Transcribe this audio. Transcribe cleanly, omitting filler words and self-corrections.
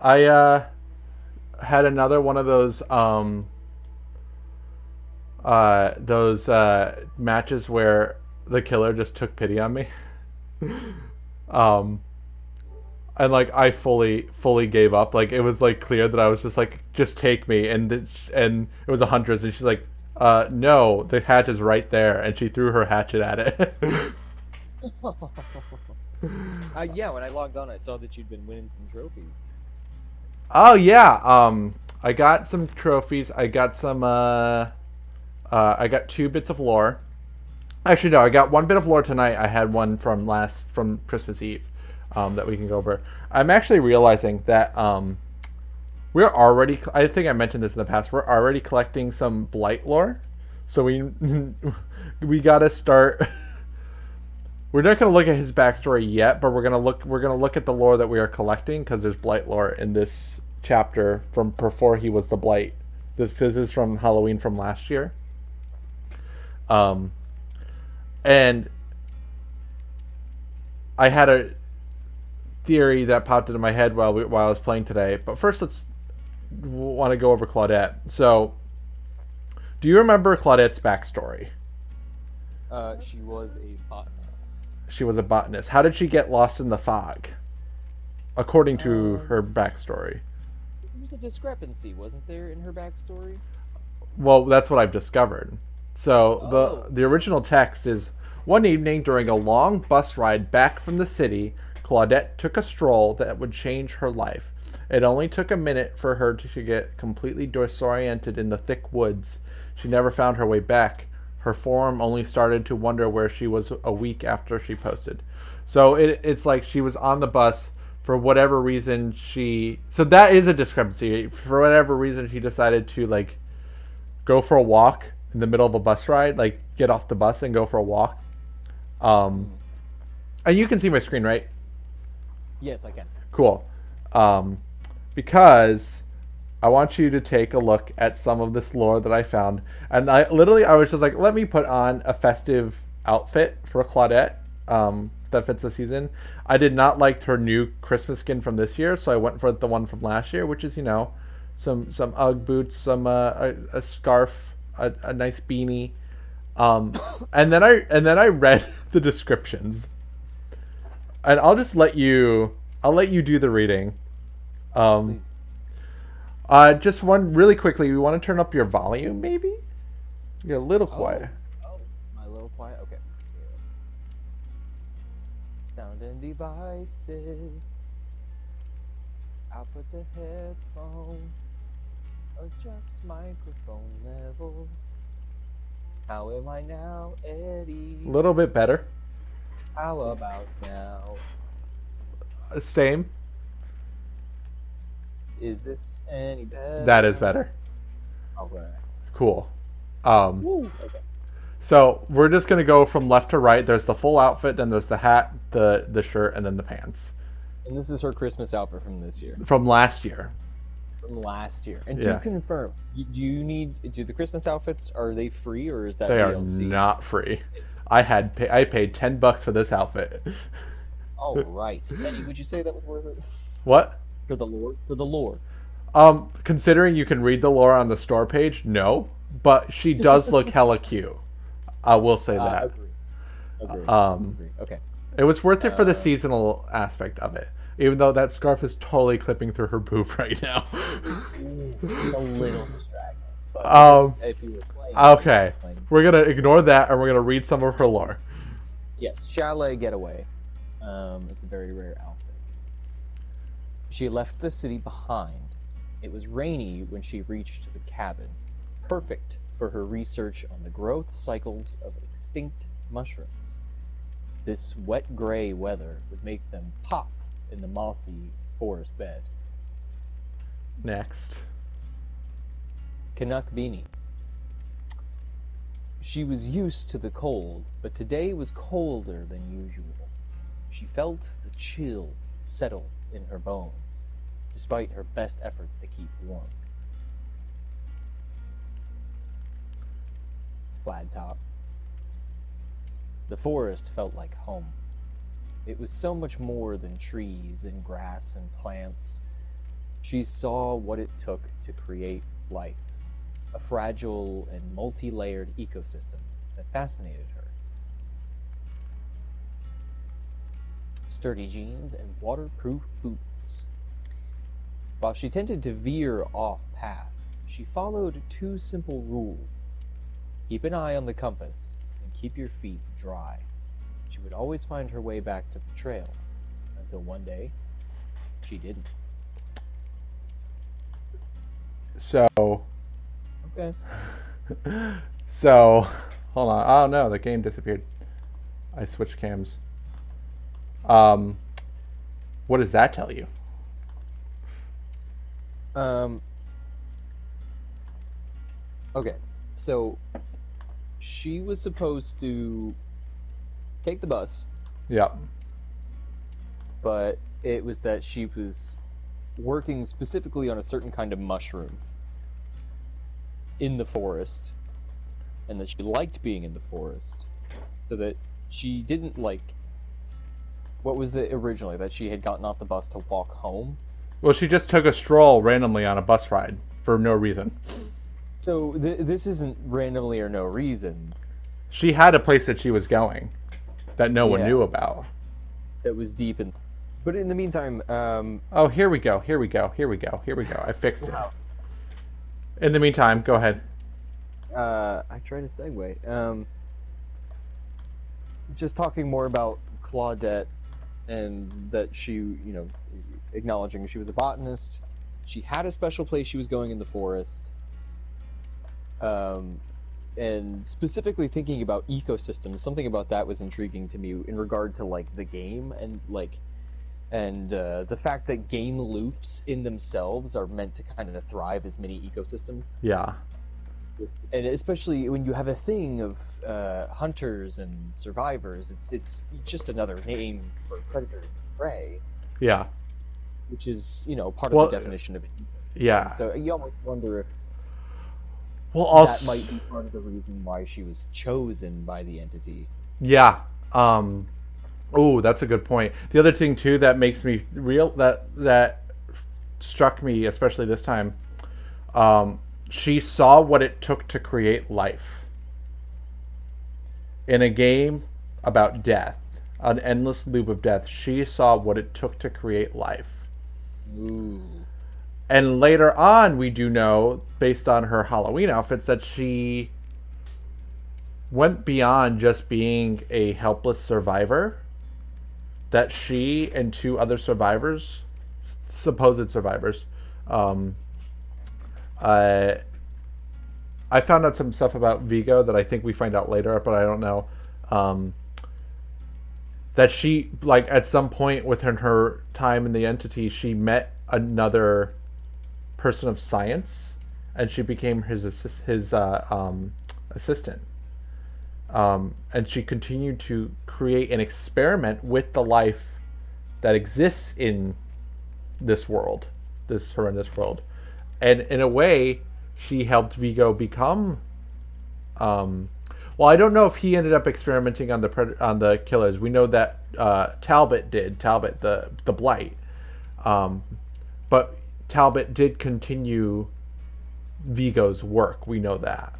I had another one of those matches where the killer just took pity on me. Um, and like I fully gave up. Like it was like clear that I was just like, just take me, and it was a huntress, and she's like, no, the hatch is right there, and she threw her hatchet at it. Yeah, when I logged on, I saw that you'd been winning some trophies. Oh yeah, I got some trophies. I got some. I got 2 bits of lore. Actually, no, I got 1 bit of lore tonight. I had one from Christmas Eve, that we can go over. I'm actually realizing that we're already. I think I mentioned this in the past. We're already collecting some blight lore, so we gotta start. We're not gonna look at his backstory yet, but we're gonna look at the lore that we are collecting because there's blight lore in this chapter from before he was the blight. This is from Halloween from last year. Um, and I had a theory that popped into my head while I was playing today. But first, let's want to go over Claudette. So, do you remember Claudette's backstory? She was a botanist. She was a botanist. How did she get lost in the fog? According to Um, her backstory. there was a discrepancy, wasn't there, in her backstory? Well, that's what I've discovered. So Oh, the original text is: one evening during a long bus ride back from the city, Claudette took a stroll that would change her life. It only took a minute for her to get completely disoriented in the thick woods. She never found her way back. Her forum only started to wonder where she was a week after she posted. So it's like she was on the bus for whatever reason so that is a discrepancy. For whatever reason she decided to like go for a walk in the middle of a bus ride, like get off the bus and go for a walk. Um, hmm. and you can see my screen, right? Yes, I can. Cool. Um, because I want you to take a look at some of this lore that I found. And I was just like, let me put on a festive outfit for Claudette that fits the season. I did not like her new Christmas skin from this year, so I went for the one from last year, which is, some UGG boots, a scarf, a nice beanie. Um, and then I read the descriptions, and I'll let you do the reading. Um, Please. just one really quickly. We want to turn up your volume, maybe. You're a little quiet. Oh, my little quiet. Okay. Sound and devices. I'll put the headphones. Adjust microphone level. How am I now, A Eddie? little bit better. How about now? Same. Is this any That is better? better. Okay. Cool. Um, Woo. Okay. so we're just gonna go from left to right. There's the full outfit, then there's the hat, the shirt, and then the pants And this is her Christmas outfit from this year, from last year. from last year. And to Yeah, confirm, do the Christmas outfits, are they free or is that they are DLC? not free. I paid $10 for this outfit. All right, Eddie, would you say that was worth it What? for the lore? For the lore. Considering you can read the lore on the store page, no, but she does look hella cute. I will say that. Agree. Agree. Um, Agree. Okay. it was worth it for the Uh, seasonal aspect of it, even though that scarf is totally clipping through her boob right now. it's a little distracting, but um, if you were okay, playing, we're gonna ignore that and we're gonna read some of her lore. yes, chalet getaway. It's a very rare outfit. She left the city behind. It was rainy when she reached the cabin, perfect for her research on the growth cycles of extinct mushrooms. This wet gray weather would make them pop in the mossy forest bed. Next, Canuck beanie. She was used to the cold, but today was colder than usual. She felt the chill settle in her bones, despite her best efforts to keep warm. Plaid top. The forest felt like home. It was so much more than trees and grass and plants. She saw what it took to create life, a fragile and multi-layered ecosystem that fascinated her. Sturdy jeans and waterproof boots. While she tended to veer off path, she followed two simple rules. Keep an eye on the compass and keep your feet dry. She would always find her way back to the trail, until one day, she didn't. So, Okay. so, hold on. Oh no, the game disappeared. I switched cams. What does that tell you? Okay, so she was supposed to take the bus, Yep. but it was that she was working specifically on a certain kind of mushroom in the forest, and that she liked being in the forest, so that she didn't like. What was it originally? That she had gotten off the bus to walk home? Well, she just took a stroll randomly on a bus ride for no reason. So this isn't randomly or no reason. She had a place that she was going that no one Yeah. knew about. That was deep in. But in the meantime, Oh, here we go. I fixed it. In the meantime, go ahead. I tried to segue. Just talking more about Claudette, and that she, acknowledging she was a botanist. She had a special place she was going in the forest. And specifically thinking about ecosystems, something about that was intriguing to me in regard to like the game and the fact that game loops in themselves are meant to kind of thrive as mini ecosystems. Yeah. And especially when you have a thing of hunters and survivors, it's just another name for predators and prey, Yeah. which is part of Well, the definition of an ecosystem. yeah. So you almost wonder if Well, also, that might be part of the reason why she was chosen by the entity. yeah. Oh, that's a good point. The other thing too that makes me that struck me, especially this time, she saw what it took to create life in a game about death, an endless loop of death. She saw what it took to create life. Ooh. And later on, we do know, based on her Halloween outfits, that she went beyond just being a helpless survivor. That she and two other survivors, supposed survivors, I found out some stuff about Vigo that I think we find out later, but I don't know. That she, like, at some point within her time in the entity, she met another person of science, and she became his assistant. And she continued to create an experiment with the life that exists in this world, this horrendous world. And in a way, she helped Vigo become. Well, I don't know if he ended up experimenting on the killers. We know that Talbot did. Talbot, the Blight. But Talbot did continue Vigo's work. We know that.